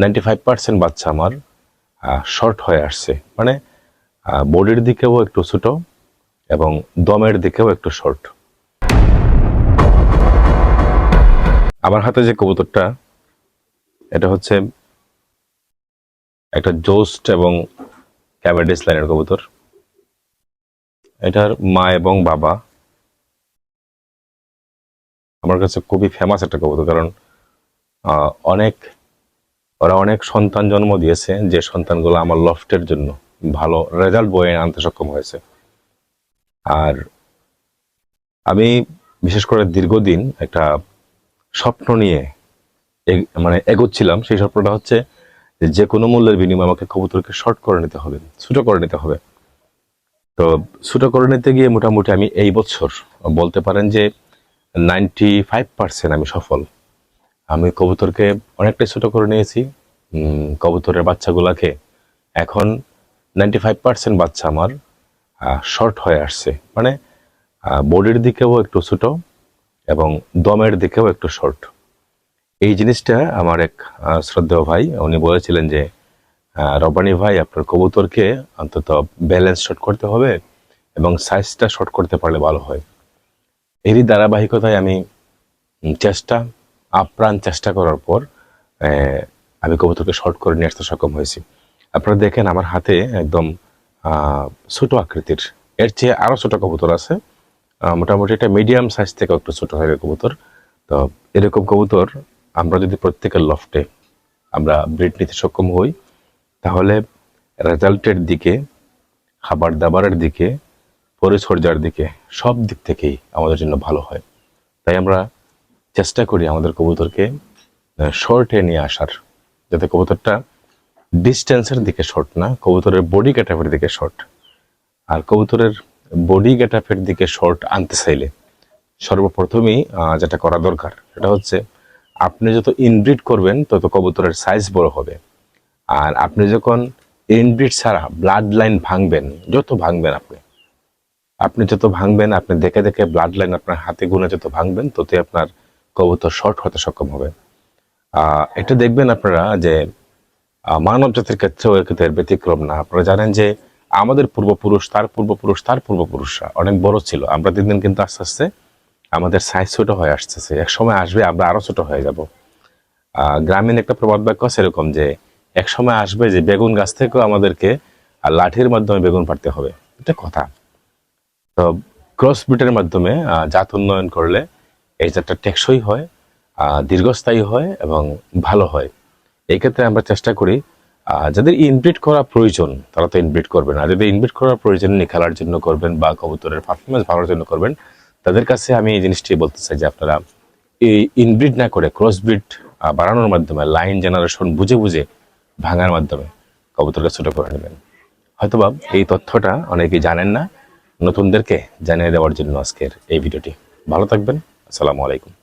95% বাচ্চা আমার শর্ট হয়ে আসছে, মানে বডির দিকেও একটু ছোট এবং দমের দিকেও একটু শর্ট। আমার হাতে যে কবুতরটা, এটা হচ্ছে একটা জোস্ট এবং ক্যাভেডিস লাইনের কবুতর। এটার মা এবং বাবা আমার কাছে খুবই ফেমাস একটা কবুতর, কারণ ওরা অনেক সন্তান জন্ম দিয়েছে, যে সন্তানগুলো আমার লফটের জন্য ভালো রেজাল্ট বয়ে আনতে সক্ষম হয়েছে। আর আমি বিশেষ করে দীর্ঘদিন একটা স্বপ্ন নিয়ে মানে এগোচ্ছিলাম। সেই স্বপ্নটা হচ্ছে যে কোনো মূল্যের বিনিময়ে আমাকে কবুতরকে শর্ট করে নিতে হবে, ছোট করে নিতে হবে। তো ছোট করে নিতে গিয়ে মোটামুটি আমি এই বছর বলতে পারেন যে 95% আমি সফল। আমি কবুতরকে অনেকটাই ছোট করে নিয়েছি। কবুতরের বাচ্চাগুলাকে এখন 95% বাচ্চা আমার শর্ট হয়ে আসছে, মানে বডির দিকেও একটু ছোট এবং দমের দিকেও একটু শর্ট। এই জিনিসটা আমার এক শ্রদ্ধেয় ভাই উনি বলেছিলেন যে রব্বানী ভাই, আপনার কবুতরকে অন্তত ব্যালেন্স শর্ট করতে হবে এবং সাইজটা শর্ট করতে পারলে ভালো হয়। এরই ধারাবাহিকতায় আমি আপ্রাণ চেষ্টা করার পর আমি কবুতরকে শর্ট করে নিয়ে আসতে সক্ষম হয়েছি। আপনারা দেখেন আমার হাতে একদম ছোট আকৃতির, এর চেয়ে আরও ছোট কবুতর আছে। মোটামুটি এটা মিডিয়াম সাইজ থেকে একটু ছোট হয় কবুতর। তো এরকম কবুতর আমরা যদি প্রত্যেকের লফটে আমরা ব্রিড নিতে সক্ষম হই, তাহলে রেজাল্টের দিকে, খাবার দাবারের দিকে, পরিচর্যার দিকে, সব দিক থেকেই আমাদের জন্য ভালো হয়। তাই আমরা চেষ্টা করি আমাদের কবুতরকে শর্টে নিয়ে আসার, যাতে কবুতরটা ডিস্টেন্সের দিকে শর্ট না, কবুতরের বডি গেটআপের দিকে শর্ট। আর কবুতরের বডি গেটআপের দিকে শর্ট আনতে চাইলে সর্বপ্রথমেই যেটা করা দরকার সেটা হচ্ছে, আপনি যত ইনব্রিড করবেন তত কবুতরের সাইজ বড় হবে। আর আপনি যখন ইনব্রিড ছাড়া ব্লাড লাইন ভাঙবেন, যত ভাঙবেন আপনি যত ভাঙবেন, আপনি দেখে দেখে ব্লাড লাইন আপনার হাতে গুনে যত ভাঙবেন, ততই আপনার কবুতর শর্ট হতে সক্ষম হবে। এটা দেখবেন আপনারা যে মানব জাতির ক্ষেত্রেও এর ব্যতিক্রম না। আপনারা জানেন যে আমাদের পূর্বপুরুষ, তার পূর্বপুরুষ, তার পূর্বপুরুষরা অনেক বড় ছিল। আমরা দিন দিন কিন্তু আস্তে আস্তে আমাদের সাইজ ছোট হয়ে আসতেছে, এক সময় আসবে আমরা আরো ছোট হয়ে যাব। গ্রামীণ একটা প্রবাদ বাক্য সেরকম যে এক সময় আসবে যে বেগুন গাছ থেকেও আমাদেরকে লাঠির মাধ্যমে বেগুন পাড়তে হবে, এটা কথা। তো ক্রস ব্রিডের মাধ্যমে জাত উন্নয়ন করলে এই জাতটা টেকসই হয়, দীর্ঘস্থায়ী হয় এবং ভালো হয়। এই ক্ষেত্রে আমরা চেষ্টা করি যাদের ইনব্রিড করা প্রয়োজন তারা তো ইনব্রিড করবেন, আর যদি ইনব্রিড করার প্রয়োজন নেই, খেলার জন্য করবেন বা কবুতরের পারফরমেন্স ভালোর জন্য করবেন, তাদের কাছে আমি এই জিনিসটি বলতে চাই যে আপনারা এই ইনব্রিড না করে ক্রস ব্রিড বাড়ানোর মাধ্যমে, লাইন জেনারেশন বুঝে বুঝে ভাঙার মাধ্যমে কবুতরকে ছোট করে নেবেন। হয়তোবা এই তথ্যটা অনেকেই জানেন না, নতুনদেরকে জানিয়ে দেওয়ার জন্য আজকের এই ভিডিওটি। ভালো থাকবেন। আসসালামু আলাইকুম।